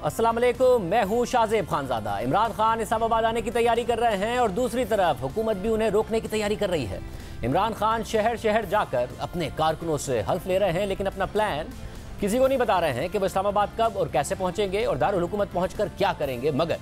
अस्सलाम वालेकुम, मैं हूं शाहजेब खानजादा। इमरान खान इस्लामाबाद आने की तैयारी कर रहे हैं और दूसरी तरफ हुकूमत भी उन्हें रोकने की तैयारी कर रही है। इमरान खान शहर शहर जाकर अपने कारकुनों से हल्फ ले रहे हैं, लेकिन अपना प्लान किसी को नहीं बता रहे हैं कि वो इस्लामाबाद कब और कैसे पहुंचेंगे और दारुल हुकूमत पहुंचकर क्या करेंगे। मगर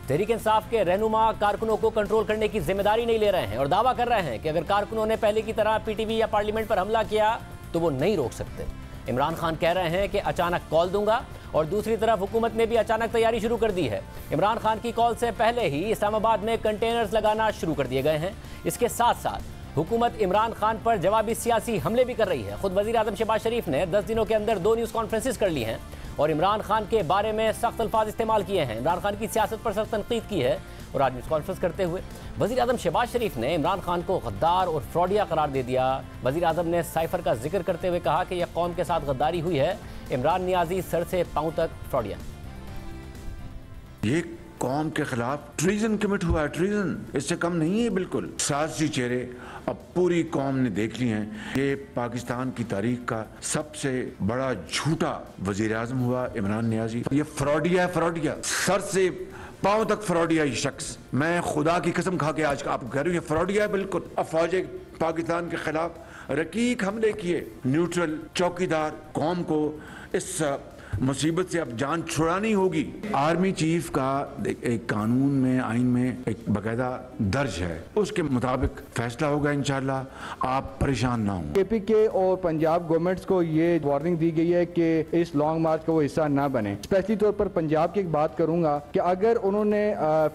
तहरीक इंसाफ के रहनुमा कारकुनों को कंट्रोल करने की जिम्मेदारी नहीं ले रहे हैं और दावा कर रहे हैं कि अगर कारकुनों ने पहले की तरह पीटीवी या पार्लियामेंट पर हमला किया तो वो नहीं रोक सकते। इमरान खान कह रहे हैं कि अचानक कॉल दूंगा और दूसरी तरफ हुकूमत ने भी अचानक तैयारी शुरू कर दी है। इमरान खान की कॉल से पहले ही इस्लामाबाद में कंटेनर्स लगाना शुरू कर दिए गए हैं। इसके साथ साथ हुकूमत इमरान खान पर जवाबी सियासी हमले भी कर रही है। खुद वज़ीर आज़म शहबाज शरीफ ने 10 दिनों के अंदर 2 न्यूज़ कॉन्फ्रेंसेस कर ली हैं और इमरान खान के बारे में सख्त अल्फाज इस्तेमाल किए हैं। इमरान खान की सियासत पर सख्त तनकीद की है और आज न्यूज़ कॉन्फ्रेंस करते हुए वज़ीर आज़म शहबाज शरीफ ने इमरान खान को गद्दार और फ्रॉडिया करार दे दिया। वज़ीर आज़म ने साइफर का जिक्र करते हुए कहा कि यह कौम के साथ गद्दारी हुई है। इमरान नियाजी सर से पांव तक फ्रॉडिया। ये कौम के खिलाफ ट्रीजन कमिट हुआ है, ट्रीजन, इससे कम नहीं है। बिल्कुल सियासी चेहरे अब पूरी कौम ने देख लिए हैं। ये पाकिस्तान की तारीख का सबसे बड़ा झूठा वजीर आजम हुआ इमरान नियाजी। ये फ्रॉडिया है, फ्रॉडिया, सर से पांव तक फ्रॉडिया। ये शख्स, मैं खुदा की कसम खा के आज आपको कह रही हूँ, ये फ्रॉडिया है बिल्कुल। अफवाज पाकिस्तान के खिलाफ रकीक हमले किए, न्यूट्रल चौकीदार कौम को इस मुसीबत से अब जान छुड़ानी होगी। आर्मी चीफ का एक कानून में, आइन में एक बाकायदा दर्ज है, उसके मुताबिक फैसला होगा इंशाल्लाह। आप परेशान ना हो। केपी के और पंजाब गवर्नमेंट्स को ये वार्निंग दी गई है कि इस लॉन्ग मार्च का वो हिस्सा ना बने। स्पेशली तौर पर पंजाब की एक बात करूंगा कि अगर उन्होंने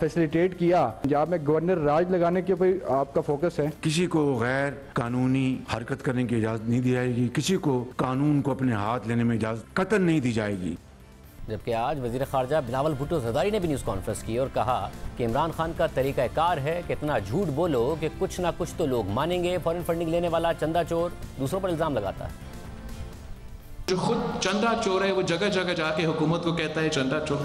फैसिलिटेट किया, पंजाब में गवर्नर राज लगाने के ऊपर आपका फोकस है। किसी को गैर कानूनी हरकत करने की इजाजत नहीं दी जाएगी, किसी को कानून को अपने हाथ लेने में इजाजत कतई नहीं दी जाएगी। जबकि आज वजीर खारजा बिलावल भुट्टो ज़रदारी ने भी न्यूज़ कॉन्फ्रेंस की और कहा कि इमरान खान का तरीक़ाकार है कि इतना झूठ बोलो कि कुछ ना कुछ तो लोग मानेंगे। फॉरेन फंडिंग लेने वाला चंदा चोर दूसरों पर इल्ज़ाम लगाता है। जो खुद चंदा चोर है वो जगह जगह जाके हुकूमत को कहता है चंदा चोर।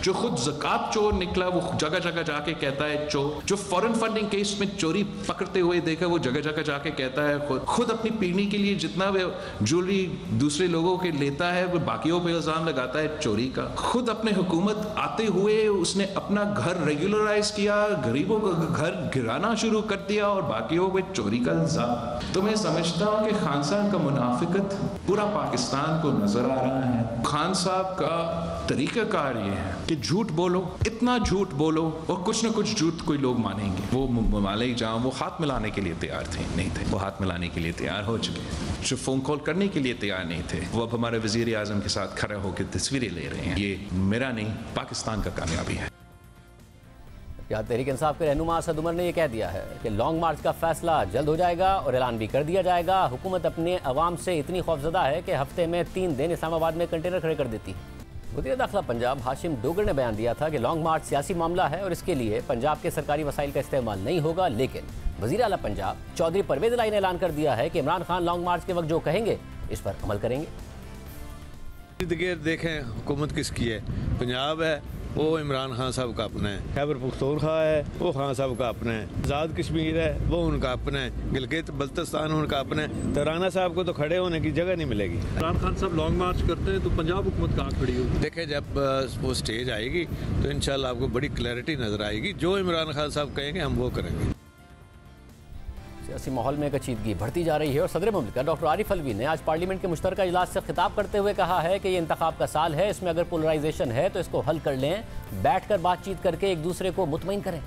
जो खुद ज़कात चोर निकला वो जगह जगह जाके कहता है चोर। जो फॉरेन फंडिंग केस में चोरी पकड़ते हुए देखा वो जगह जगह जाके कहता है खुद अपनी पीढ़ी के लिए जितना वो ज्वेलरी दूसरे लोगों के लेता है वो बाकियों पे इल्ज़ाम लगाता है चोरी का। खुद अपने हुकूमत आते हुए उसने अपना घर रेगुलराइज किया, गरीबों का घर गिराना शुरू कर दिया और बाकियों पे चोरी का इल्ज़ाम। तो मैं समझता हूँ कि खान साहब का मुनाफिकत पूरा पाकिस्तान को नजर आ रहा है। खान साहब का तरीकाकार ये है कि झूठ बोलो, इतना झूठ बोलो और कुछ ना कुछ झूठ कोई लोग मानेंगे। वो ममालिक जहाँ वो हाथ मिलाने के लिए तैयार थे, नहीं थे, वो हाथ मिलाने के लिए तैयार हो चुके। जो फोन कॉल करने के लिए तैयार नहीं थे वो अब हमारे वजीर आजम के साथ खड़े होकर तस्वीरें ले रहे हैं। ये मेरा नहीं, पाकिस्तान का कामयाबी है। यहाँ तहरीक इंसाफ के रहनुमा असद उमर ने यह कह दिया है कि लॉन्ग मार्च का फैसला जल्द हो जाएगा और ऐलान भी कर दिया जाएगा। हुकूमत अपने अवाम से इतनी खौफजदा है कि हफ्ते में 3 दिन इस्लामाबाद में कंटेनर खड़े कर देती है। वज़ीर दाखिला पंजाब हाशिम डोगर ने बयान दिया था कि लॉन्ग मार्च सियासी मामला है और इसके लिए पंजाब के सरकारी वसाइल का इस्तेमाल नहीं होगा। लेकिन वज़ीर आला पंजाब चौधरी परवेज़ इलाही ने ऐलान कर दिया है कि इमरान खान लॉन्ग मार्च के वक्त जो कहेंगे इस पर अमल करेंगे। देखें हुकूमत किसकी है, पंजाब है वो इमरान खान साहब का अपना है, खैबर पख्तूनख्वा है वो खान साहब का अपना है, आज़ाद कश्मीर है वो उनका अपना है, गिलगित बल्तिस्तान उनका अपना है। तराना साहब को तो खड़े होने की जगह नहीं मिलेगी। इमरान खान साहब लॉन्ग मार्च करते हैं तो पंजाब हुकूमत कहाँ खड़ी होगी? देखें जब वो स्टेज आएगी तो इंशाल्लाह आपको बड़ी क्लैरिटी नजर आएगी। जो इमरान खान साहब कहेंगे हम वो करेंगे। सियासी माहौल में कशीदगी बढ़ती जा रही है और सदर मुमलिकत डॉक्टर आरिफ अलवी ने आज पार्लियामेंट के मुश्तरका इजलास से खिताब करते हुए कहा है कि ये इंतखाब का साल है, इसमें अगर पोलराइजेशन है तो इसको हल कर लें, बैठकर बातचीत करके एक दूसरे को मुतमईन करें।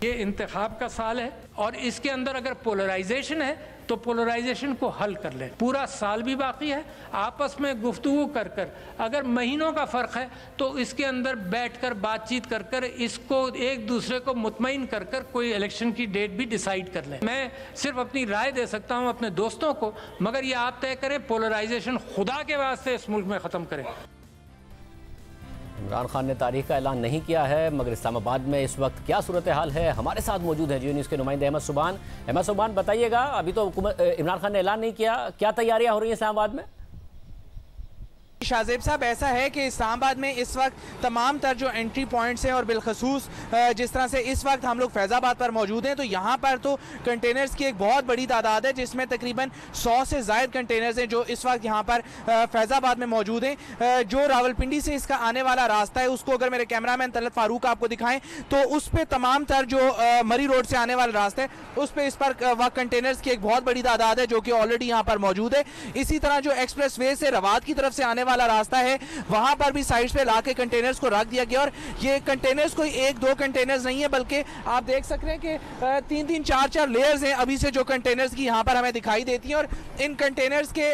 ये इंतखाब का साल है और इसके अंदर अगर पोलराइजेशन है तो पोलराइजेशन को हल कर लें। पूरा साल भी बाकी है, आपस में गुफ्तगू कर कर अगर महीनों का फ़र्क है तो इसके अंदर बैठकर बातचीत कर कर इसको एक दूसरे को मुतमईन कर कर कोई इलेक्शन की डेट भी डिसाइड कर लें। मैं सिर्फ अपनी राय दे सकता हूँ अपने दोस्तों को, मगर ये आप तय करें, पोलराइजेशन खुदा के वास्ते इस मुल्क में ख़त्म करें। इमरान खान ने तारीख का ऐलान नहीं किया है, मगर इस्लामाबाद में इस वक्त क्या सूरत हाल है, हमारे साथ मौजूद है जियो न्यूज़ के नुमाइंदे अहमद सुबान। अहमद सुबान बताइएगा, अभी तो इमरान खान ने ऐलान नहीं किया, क्या तैयारियां हो रही हैं इस्लामाबाद में? शाहजेब साहब, ऐसा है कि इस्लामाबाद में इस वक्त तमाम तर जो एंट्री पॉइंट्स हैं और बिलखसूस जिस तरह से इस वक्त हम लोग फैज़ाबाद पर मौजूद हैं, तो यहाँ पर तो कंटेनर्स की एक बहुत बड़ी तादाद है, जिसमें तकरीबन 100 से ज़ायद कंटेनर्स हैं जो इस वक्त यहाँ पर फैज़ाबाद में मौजूद हैं। जो रावलपिंडी से इसका आने वाला रास्ता है, उसको अगर मेरे कैमरामैन तलत फारूक आपको दिखाएं तो उस पर तमाम तर जो मरी रोड से आने वाला रास्ता है, उस पर इस पर वक्त कंटेनर्स की एक बहुत बड़ी तादाद है जो कि ऑलरेडी यहाँ पर मौजूद है। इसी तरह जो एक्सप्रेस वे से रवात की तरफ से आने वाला रास्ता है, वहां पर भी साइड्स पे लाके कंटेनर्स को रख दिया गया। और ये कंटेनर्स कोई एक दो कंटेनर्स नहीं है, बल्कि आप देख सकते हैं कि 3-3 4-4 लेयर्स हैं अभी से जो कंटेनर्स की यहाँ पर हमें दिखाई देती हैं। और इन कंटेनर्स के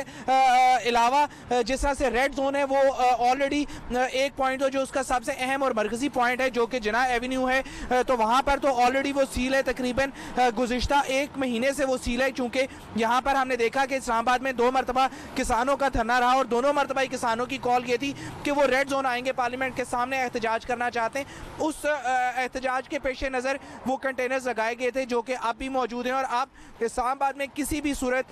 अलावा जिस तरह से रेड जोन है, वो ऑलरेडी एक पॉइंट हो जो उसका सबसे अहम और मरकजी पॉइंट है, जो कि जिना एवेन्यू है, तो वहां पर तो ऑलरेडी वो सील है। तकरीबन गुज़िश्ता 1 महीने से वो सील है, चूंकि यहाँ पर हमने देखा कि इस्लामाबाद में 2 मरतबा किसानों का धरना रहा और दोनों मरतबा किसानों की कॉल ये थी कि वो रेड जोन आएंगे, पार्लियामेंट के सामने एहतजाज करना चाहते हैं। उस एहतजाज के पेश नज़र वो कंटेनर्स लगाए गए थे जो कि अब भी मौजूद हैं। और आप इस्लामाबाद में किसी भी सूरत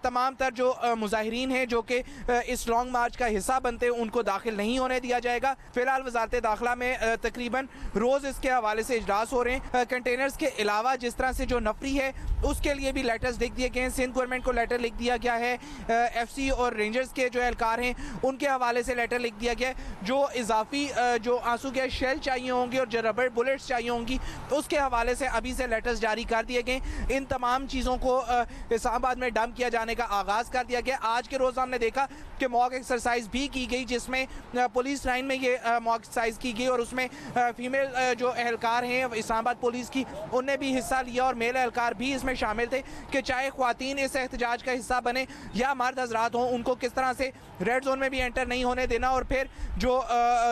तमाम तर जो मुजाहिरीन हैं जो कि इस लॉन्ग मार्च का हिस्सा बनते हैं, उनको दाखिल नहीं होने दिया जाएगा। फिलहाल वजारत दाखिला में तकरीबन रोज़ इसके हवाले से इजलास हो रहे हैं। कंटेनर्स के अलावा जिस तरह से जो नफरी है, उसके लिए भी लेटर्स लिख दिए गए हैं। सिंध गवर्नमेंट को लेटर लिख दिया गया है, FC और रेंजर्स के जो एहलकार हैं उनके हवाले से लेटर लिख दिया गया। जो इजाफी जो आंसू गैस शेल चाहिए होंगे और जो रबर बुलेट्स चाहिए होंगी, उसके हवाले से अभी से लेटर्स जारी कर दिए गए। इन तमाम चीज़ों को इस्लामाबाद में डंप किया जाने का आगाज़ कर दिया गया। आज के रोज़ हमने देखा कि मॉक एक्सरसाइज भी की गई, जिसमें पुलिस लाइन में ये मॉक एक्सरसाइज की गई और उसमें फीमेल जो एहलकार हैं इस्लामाबाद पुलिस की, उनने भी हिस्सा लिया और मेल एहलकार भी इसमें शामिल थे कि चाहे ख्वातीन इस एहतजाज का हिस्सा बने या मर्द हजरात हों, उनको किस तरह से रेड जोन में भी एंटर नहीं होने देना और फिर जो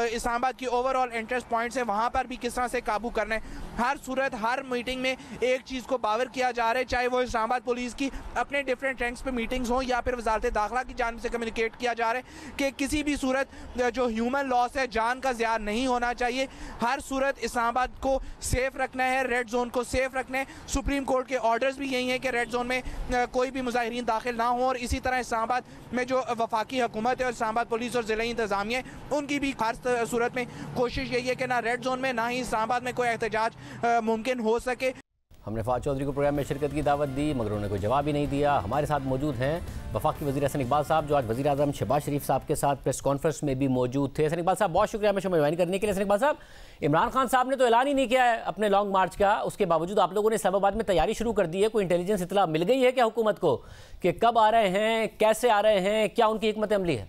इस्लामाबाद की ओवरऑल एंट्रेंस पॉइंट्स है वहाँ पर भी किस तरह से काबू करना है। हर सूरत हर मीटिंग में एक चीज़ को पावर किया जा रहा है, चाहे वो इस्लामाबाद पुलिस की अपने डिफरेंट रैंक्स पे मीटिंग्स हों या फिर वजारत दाखिला की जानिब से कम्युनिकेट किया जा रहा है कि किसी भी सूरत जो ह्यूमन लॉस है, जान का ज़िया नहीं होना चाहिए। हर सूरत इस्लामाबाद को सेफ रखना है, रेड जोन को सेफ रखना है। सुप्रीम कोर्ट के ऑर्डर्स भी यही हैं कि रेड जोन में कोई भी मुजाहिरीन दाखिल ना हो। और इसी तरह इस्लामाबाद में जो वफाकी हुकूमत है और इस्लामाबाद पुलिस और ज़िला इंतज़ामिया उनकी भी हर सूरत में कोशिश यही है कि ना रेड जोन में ना ही इस्लामाबाद में कोई एहतजाज मुमकिन हो सके। हमने फवाद चौधरी को प्रोग्राम में शिरकत की दावत दी, मगर उन्होंने कोई जवाब ही नहीं दिया। हमारे साथ मौजूद हैं वफाकी वज़ीर हसन इकबाल साहब, जो आज वज़ीर आज़म शहबाज शरीफ साहब के साथ प्रेस कॉन्फ्रेंस में भी मौजूद थे। हसन इकबाल साहब, बहुत शुक्रिया हमें ज्वाइन करने के लिए। हसन इकबाल साहब, इमरान खान साहब ने तो ऐलान ही नहीं किया है अपने लॉन्ग मार्च का, उसके बावजूद आप लोगों ने इस्लामाबाद में तैयारी शुरू कर दी है। कोई इंटेलिजेंस इतला मिल गई है क्या हुकूमत को कि कब आ रहे हैं, कैसे आ रहे हैं, क्या उनकी हिकमत अमली है?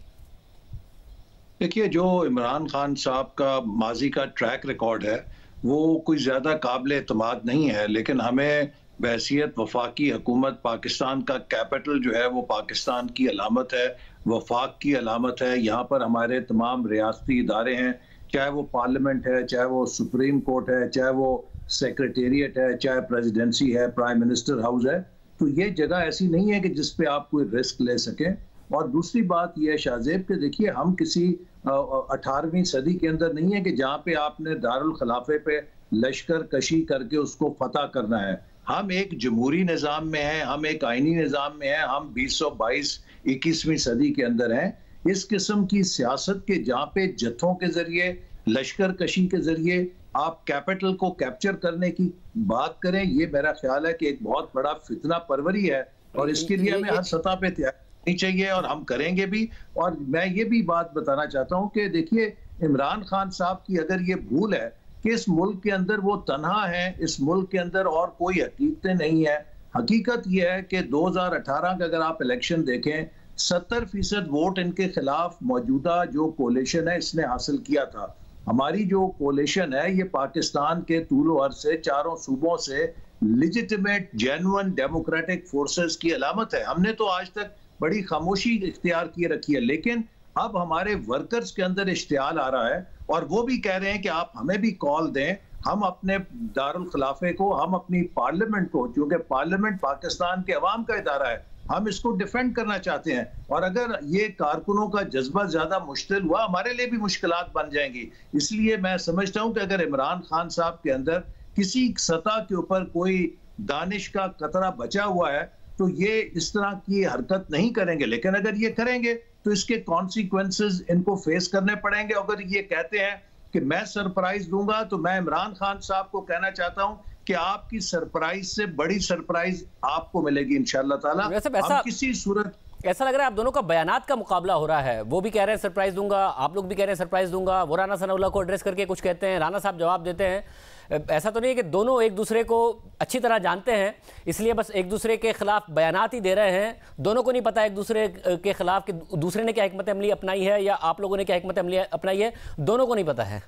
देखिए, जो इमरान खान साहब का माजी का ट्रैक रिकॉर्ड है वो कोई ज़्यादा काबिल एतमाद नहीं है, लेकिन हमें बहैसियत वफाकी हुकूमत, पाकिस्तान का कैपिटल जो है वो पाकिस्तान की अलामत है, वफाक की अलामत है। यहाँ पर हमारे तमाम रियासती इदारे हैं, चाहे वो पार्लियामेंट है, चाहे वो सुप्रीम कोर्ट है, चाहे वो सेक्रेटेरिएट है, चाहे प्रेसिडेंसी है, प्राइम मिनिस्टर हाउस है। तो ये जगह ऐसी नहीं है कि जिस पे आप कोई रिस्क ले सकें। और दूसरी बात यह है शाहजेब कि देखिए, हम किसी 18वीं सदी के अंदर नहीं है कि जहाँ पे आपने दारुल खिलाफे पे लश्कर कशी करके उसको फतह करना है। हम एक जमहूरी निज़ाम में हैं, हम एक आइनी निज़ाम में हैं, हम 2022-21वीं सदी के अंदर हैं। इस किस्म की सियासत के जहाँ पे जत्थों के जरिए, लश्कर कशी के जरिए आप कैपिटल को कैप्चर करने की बात करें, ये मेरा ख्याल है कि एक बहुत बड़ा फितना परवरी है और इसके लिए हमें हर सतह पे तैयारी चाहिए और हम करेंगे भी। और मैं ये भी बात बताना चाहता हूँ कि देखिए, इमरान खान साहब की अगर ये भूल है कि इस मुल्क के अंदर वो तन्हा है, इस मुल्क के अंदर और कोई हकीकतें नहीं है। हकीकत ये है कि 2018 का अगर आप इलेक्शन देखें, 70% वोट इनके खिलाफ मौजूदा जो कोलिशन है इसने हासिल किया था। हमारी जो कोलिशन है ये पाकिस्तान के तूलो अर्ज से, चारों सूबों से लिजिटिमेट जेन्युइन डेमोक्रेटिक फोर्सेस की अलामत है। हमने तो आज तक बड़ी खामोशी इख्तियार किए रखी है, लेकिन अब हमारे वर्कर्स के अंदर इश्तियाल आ रहा है और वो भी कह रहे हैं कि आप हमें भी कॉल दें, हम अपने दारुल खिलाफे को, हम अपनी पार्लियामेंट को, क्योंकि पार्लियामेंट पाकिस्तान के अवाम का इदारा है, हम इसको डिफेंड करना चाहते हैं। और अगर ये कारकुनों का जज्बा ज्यादा मुश्तिल हुआ, हमारे लिए भी मुश्किलात बन जाएंगी। इसलिए मैं समझता हूं कि अगर इमरान खान साहब के अंदर किसी सतह के ऊपर कोई दानिश का कतरा बचा हुआ है तो ये इस तरह की हरकत नहीं करेंगे, लेकिन अगर ये करेंगे तो इसके कॉन्सिक्वेंसेस इनको फेस करने पड़ेंगे। अगर ये कहते हैं कि मैं सरप्राइज दूंगा, तो मैं इमरान खान साहब को कहना चाहता हूं कि आपकी सरप्राइज से बड़ी सरप्राइज आपको मिलेगी इंशाअल्लाह ताला। हम किसी सूरत ऐसा लग रहा है आप दोनों का बयानात का मुकाबला हो रहा है। वो भी कह रहे हैं सरप्राइज दूंगा, आप लोग भी कह रहे हैं सरप्राइज दूंगा। वो राना सनाउल्लाह को एड्रेस करके कुछ कहते हैं, राना साहब जवाब देते हैं। ऐसा तो नहीं है कि दोनों एक दूसरे को अच्छी तरह जानते हैं इसलिए बस एक दूसरे के खिलाफ बयानात ही दे रहे हैं? दोनों को नहीं पता एक दूसरे के खिलाफ कि दूसरे ने क्या हिकमत अमली अपनाई है या आप लोगों ने क्या हिकमत अमली अपनाई है, दोनों को नहीं पता है?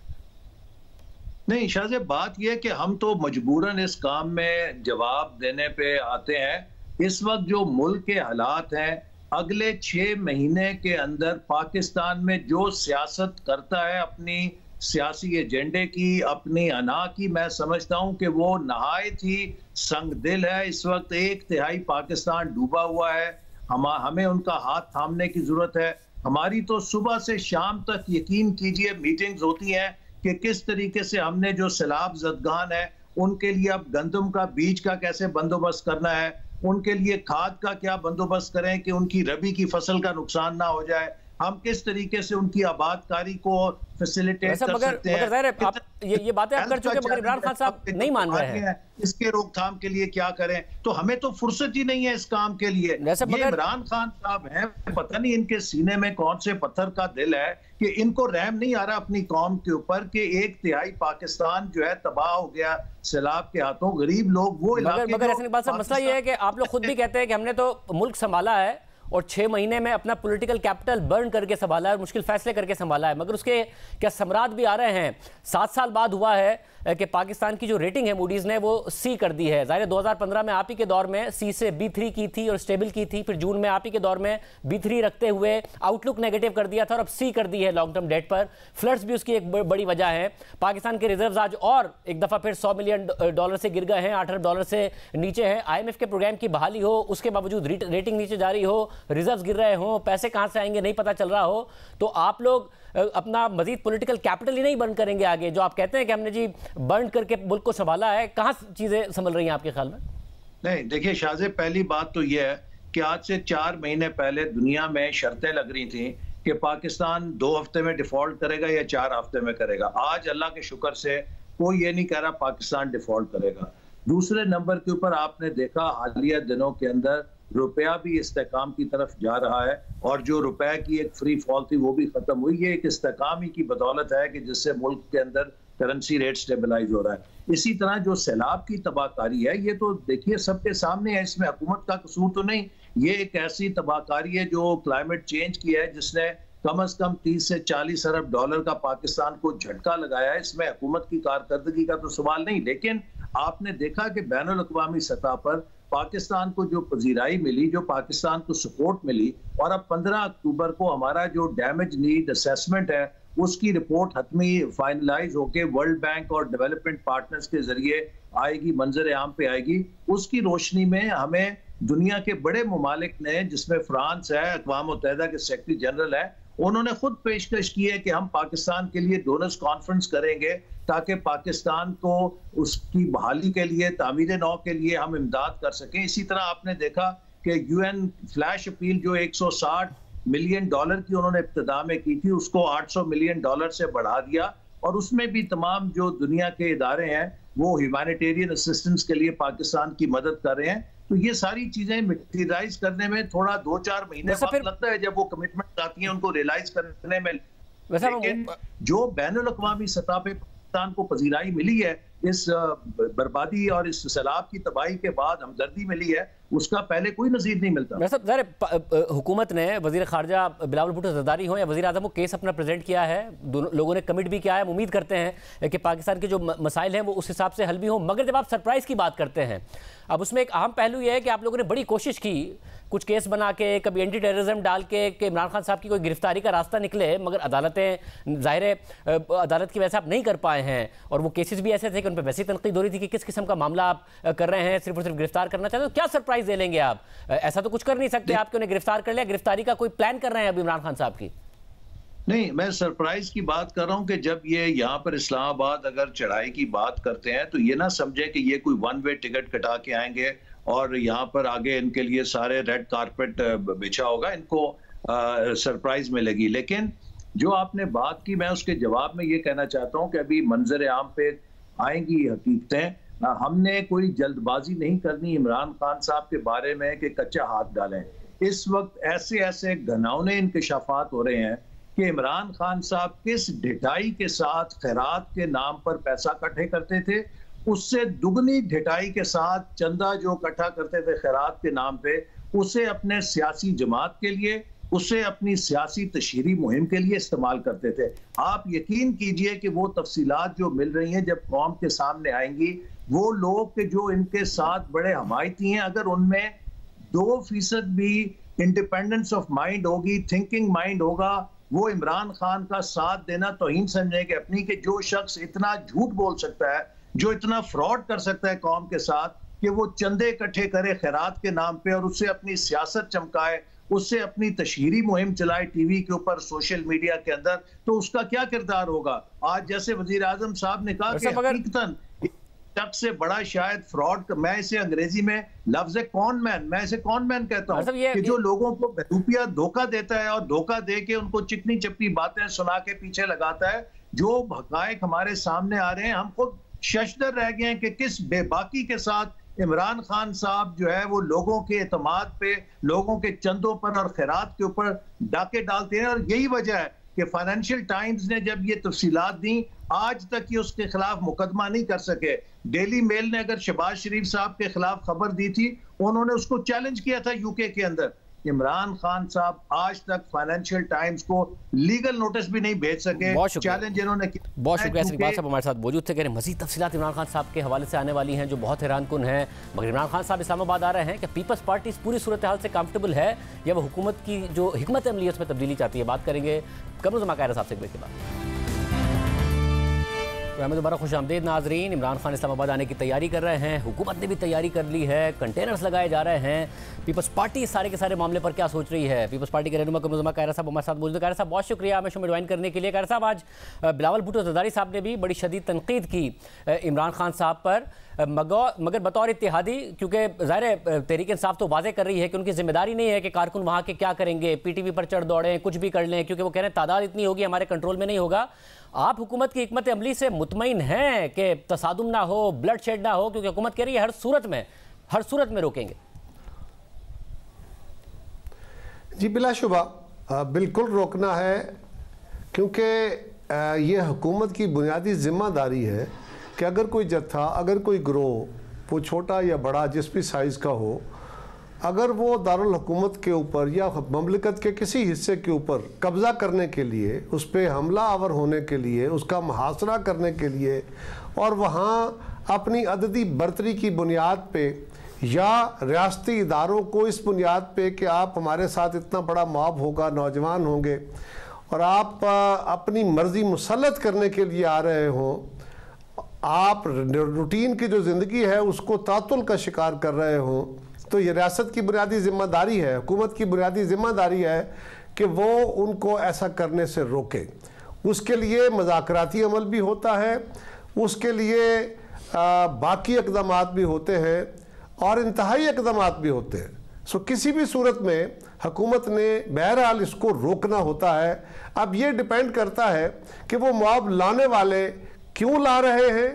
नहीं शाहज़ेब, बात यह है कि हम तो मजबूरन इस काम में जवाब देने पे आते हैं। इस वक्त जो मुल्क के हालात हैं, अगले 6 महीने के अंदर पाकिस्तान में जो सियासत करता है अपनी सियासी एजेंडे की, अपनी अना की, मैं समझता हूं कि वो नहायत ही संगदिल है। इस वक्त 1/3 पाकिस्तान डूबा हुआ है। हमें उनका हाथ थामने की जरूरत है। हमारी तो सुबह से शाम तक यकीन कीजिए मीटिंग्स होती हैं कि किस तरीके से हमने जो सैलाब ज़दगान है उनके लिए अब गंदम का बीज का कैसे बंदोबस्त करना है, उनके लिए खाद का क्या बंदोबस्त करें कि उनकी रबी की फसल का नुकसान ना हो जाए, हम किस तरीके से उनकी आबादकारी को फैसिलिटेट कर सकते हैं। आप ये बातें आप कर चुके हैं, मगर इमरान खान साहब नहीं मान रहे हैं। इसके रोकथाम के लिए क्या करें, तो हमें तो फुर्सत ही नहीं है इस काम के लिए। ये इमरान खान साहब हैं, पता नहीं इनके सीने में कौन से पत्थर का दिल है कि इनको रहम नहीं आ रहा अपनी कौम के ऊपर कि 1/3 पाकिस्तान जो है तबाह हो गया सैलाब के हाथों। गरीब लोग वो इलाके, मगर ऐसे बात मसला ये है कि आप लोग खुद भी कहते हैं कि हमने तो मुल्क संभाला है और 6 महीने में अपना पॉलिटिकल कैपिटल बर्न करके संभाला है और मुश्किल फैसले करके संभाला है, मगर उसके क्या समरात भी आ रहे हैं? 7 साल बाद हुआ है कि पाकिस्तान की जो रेटिंग है मूडीज ने वो सी कर दी है। ज़ाहिर 2015 में आप ही के दौर में सी से B3 की थी और स्टेबल की थी, फिर जून में आप ही के दौर में B3 रखते हुए आउटलुक नेगेटिव कर दिया था और अब सी कर दी है लॉन्ग टर्म डेट पर। फ्लड्स भी उसकी एक बड़ी वजह है। पाकिस्तान के रिजर्व्स आज और एक दफ़ा फिर $100 मिलियन से गिर गए हैं, $8 अरब से नीचे हैं। IMF के प्रोग्राम की बहाली हो, उसके बावजूद रेटिंग नीचे जा रही हो, रिजर्व्स गिर रहे हो, पैसे कहाँ से आएंगे नहीं पता चल रहा हो, तो आप लोग अपना मजीद पॉलिटिकल कैपिटल ही नहीं बर्न करेंगे आगे? जो आप कहते हैं कि हमने जी बर्न करके मुल्क को संभाला है, कहाँ चीजें संभल रही हैं आपके ख्याल में? नहीं देखिए शाहज़ेब, पहली बात तो यह है कि आज से 4 महीने पहले दुनिया में शर्तें लग रही थी कि पाकिस्तान 2 हफ्ते में डिफॉल्ट करेगा या 4 हफ्ते में करेगा। आज अल्लाह के शुक्र से कोई ये नहीं कह रहा पाकिस्तान डिफॉल्ट करेगा। दूसरे नंबर के ऊपर आपने देखा हालिया दिनों के अंदर रुपया भी इस्तेकाम की तरफ जा रहा है और जो रुपए की एक फ्री फॉल थी वो भी खत्म हुई है। एक इस्तेकाम ही की बदौलत है कि जिससे मुल्क के अंदर करेंसी रेट स्टेबलाइज हो रहा है। इसी तरह जो सैलाब की तबाहकारी है ये तो देखिए सबके सामने है, इसमें हुकूमत का कसूर तो नहीं। ये एक ऐसी तबाहकारी है जो क्लाइमेट चेंज की है जिसने कम से कम 30 से 40 अरब डॉलर का पाकिस्तान को झटका लगाया है। इसमें हुकूमत की कारकर्दगी का तो सवाल नहीं, लेकिन आपने देखा कि बैनुल अक़वामी सतह पर पाकिस्तान को जो पजीराई मिली, जो पाकिस्तान को सपोर्ट मिली, और अब 15 अक्टूबर को हमारा जो डैमेज नीड असेसमेंट है उसकी रिपोर्ट हतमी फाइनलाइज होके वर्ल्ड बैंक और डेवलपमेंट पार्टनर्स के जरिए आएगी, मंजर आम पे आएगी। उसकी रोशनी में हमें दुनिया के बड़े ममालिक ने, जिसमें फ्रांस है, अक़वाम मुत्तहिदा के सेक्रेटरी जनरल है, उन्होंने खुद पेशकश की है कि हम पाकिस्तान के लिए डोनर्स कॉन्फ्रेंस करेंगे ताकि पाकिस्तान को उसकी बहाली के लिए, तामीर नौ के लिए हम इमदाद कर सकें। इसी तरह आपने देखा कि UN फ्लैश अपील जो $160 मिलियन की उन्होंने इब्तिदा में की थी, उसको $800 मिलियन से बढ़ा दिया और उसमें भी तमाम जो दुनिया के इदारे हैं वो ह्यूमैनिटेरियन असिस्टेंस के लिए पाकिस्तान की मदद कर रहे हैं। तो ये सारी चीजें मटेरियलाइज करने में थोड़ा 2-4 महीने वक्त लगता है जब वो कमिटमेंट आती है उनको रियलाइज करने में। लेकिन जो बैनुल अक़वामी सतह पे पाकिस्तान को पजीराई मिली है इस बर्बादी और इस सैलाब की तबाही के बाद, हमदर्दी मिली है, उसका पहले कोई नज़ीर नहीं मिलता। हुकूमत ने वज़ीर ख़ारजा बिलावल भुट्टो ज़रदारी हो या वज़ीर आज़म को केस अपना प्रेजेंट किया है, दोनों लोगों ने कमिट भी किया है। उम्मीद करते हैं कि पाकिस्तान के जो मसाइल हैं वो उस हिसाब से हल भी हों। मगर जब आप सरप्राइज़ की बात करते हैं, अब उसमें एक अहम पहलू यह है कि आप लोगों ने बड़ी कोशिश की कुछ केस बना के, कभी एंटी टेररिज्म डाल के कि इमरान खान साहब की कोई गिरफ्तारी का रास्ता निकले, मगर अदालतें ज़ाहिर है अदालत की वजह से आप नहीं कर पाए हैं और वो केसेस भी ऐसे थे कि उन पर वैसी तनकीद हो रही थी कि किस किस्म का मामला आप कर रहे हैं, सिर्फ और सिर्फ गिरफ्तार करना चाहते हो। क्या सरप्राइज दे लेंगे आप? ऐसा तो कुछ कर नहीं सकते आपके, उन्हें गिरफ्तार कर लिया, गिरफ्तारी का कोई प्लान कर रहे हैं अभी इमरान खान साहब की? नहीं, मैं सरप्राइज की बात कर रहा हूं कि जब ये यहाँ पर इस्लामाबाद अगर चढ़ाई की बात करते हैं तो ये ना समझे कि ये कोई 1 वे टिकट कटा के आएंगे और यहाँ पर आगे इनके लिए सारे रेड कारपेट बिछा होगा। इनको सरप्राइज मिलेगी। लेकिन जो आपने बात की, मैं उसके जवाब में ये कहना चाहता हूं कि अभी मंजर आम पे आएंगी हकीकतें। हमने कोई जल्दबाजी नहीं करनी इमरान खान साहब के बारे में कि कच्चा हाथ डालें। इस वक्त ऐसे ऐसे घनौने इंकशाफात हो रहे हैं कि इमरान खान साहब किस ढिठाई के साथ खैरात के नाम पर पैसा इकट्ठे करते थे, उससे दुगनी ढिठाई के साथ चंदा जो इकट्ठा करते थे खैरात के नाम पे, उसे अपने सियासी जमात के लिए, उसे अपनी सियासी तशहीरी मुहिम के लिए इस्तेमाल करते थे। आप यकीन कीजिए कि वो तफसीलात जो मिल रही हैं जब कौम के सामने आएंगी, वो लोग के जो इनके साथ बड़े हमायती हैं, अगर उनमें 2% भी इंडिपेंडेंस ऑफ माइंड होगी, थिंकिंग माइंड होगा, वो इमरान खान का साथ देना तौहीन समझेंगे अपनी, कि जो शख्स इतना झूठ बोल सकता है, जो इतना फ्रॉड कर सकता है कौम के साथ, कि वो चंदे इकट्ठे करे खैरात के नाम पे और उससे अपनी सियासत चमकाए, उससे अपनी तशहीरी मुहिम चलाए टीवी के ऊपर, सोशल मीडिया के अंदर, तो उसका क्या किरदार होगा। आज जैसे वजीर आजम साहब ने कहा कि हकीकतन शख्स से बड़ा शायद फ्रॉड, मैं इसे अंग्रेजी में लफ्ज है कॉन मैन, मैं इसे कॉन मैन कहता हूँ, कि जो लोगों को रुपया धोखा देता है और धोखा दे के उनको चिकनी चप्पी बातें सुना के पीछे लगाता है। जो हकायक हमारे सामने आ रहे हैं, हम खुद शशदर रह गए हैं कि किस बेबाकी के साथ इमरान खान साहब जो है वो लोगों के एतमाद पे, लोगों के चंदों पर और खैरात के ऊपर डाके डालते हैं। और यही वजह है कि फाइनेंशियल टाइम्स ने जब ये तफसीलात दी, आज तक ये उसके खिलाफ मुकदमा नहीं कर सके। डेली मेल ने अगर शहबाज शरीफ साहब के खिलाफ खबर दी थी, उन्होंने उसको चैलेंज किया था यूके के अंदर। इमरान खान साहब आज तक फाइनेंशियल टाइम्स को लीगल नोटिस भी नहीं भेज सके। चैलेंज इन्होंने किया। बहुत शुक्रिया इकबाल साहब हमारे साथ मौजूद थे। कह रहे मजीद तफसीलात इमरान खान साहब के हवाले से आने वाली हैं जो बहुत हैरान कुन है। मगर इमरान खान साहब इस्लामाबाद आ रहे हैं कि पीपल्स पार्टी इस पूरी सूरत हाल से कंफर्टेबल है या वो हुकूमत की जो हिकमत अमली है उसमें तब्दीली चाहती है। बात करेंगे कमरुज़्ज़मा कायरा साहब से ब्रेक के बाद। हमें दोबारा खुश आमदीद नाजरीन। इमरान खान इस्लामाबाद आने की तैयारी कर रहे हैं, हुकूमत ने भी तैयारी कर ली है, कंटेनर्स लगाए जा रहे हैं। पीपल्स पार्टी सारे के सारे मामले पर क्या सोच रही है? पीपल्स पार्टी के रहनुमा कमरुज़्ज़मा कायरा साहब हमारे साथ मौजूद हैं। कायरा साहब बहुत शुक्रिया हमें शो में ज्वाइन करने के लिए। कायरा साहब आज बिलावल भुट्टो ज़रदारी साहब ने भी बड़ी शदीद तनकीद की इमरान खान साहब पर, मगर बतौर इत्तेहादी, क्योंकि ज़ाहिर तहरीक इंसाफ तो वाज़ेह कर रही है कि उनकी जिम्मेदारी नहीं है कि कारकुन वहाँ के क्या करेंगे, PTV पर चढ़ दौड़ें, कुछ भी कर लें, क्योंकि वो कह रहे हैं तादाद इतनी होगी हमारे कंट्रोल में नहीं होगा। आप हुकूमत की हिकमत अमली से मुतमईन हैं कि तसादुम ना हो, ब्लड शेड ना हो? क्योंकि हुकूमत कह रही है हर सूरत में रोकेंगे। जी बिलाशुबा बिल्कुल रोकना है, क्योंकि ये हुकूमत की बुनियादी जिम्मेदारी है कि अगर कोई जत्था, अगर कोई गिरोह, वो छोटा या बड़ा जिस भी साइज़ का हो, अगर वो दारुल हुकूमत के ऊपर या ममलिकत के किसी हिस्से के ऊपर कब्ज़ा करने के लिए, उस पर हमला आवर होने के लिए, उसका मुहासरा करने के लिए और वहाँ अपनी अददी बर्तरी की बुनियाद पे या रियासती इदारों को इस बुनियाद पे कि आप हमारे साथ इतना बड़ा मॉब होगा, नौजवान होंगे और आप अपनी मर्ज़ी मुसल्लत करने के लिए आ रहे हों, आप रूटीन की जो ज़िंदगी है उसको तातुल का शिकार कर रहे हों, तो ये रियासत की बुनियादी जिम्मेदारी है, हुकूमत की बुनियादी जिम्मेदारी है कि वो उनको ऐसा करने से रोके। उसके लिए मुज़ाकराती अमल भी होता है, उसके लिए बाकी इक़दामात भी होते हैं और इंतहाई इक़दामात भी होते हैं। सो किसी भी सूरत में हुकूमत ने बहरहाल इसको रोकना होता है। अब ये डिपेंड करता है कि वो मॉब लाने वाले क्यों ला रहे हैं,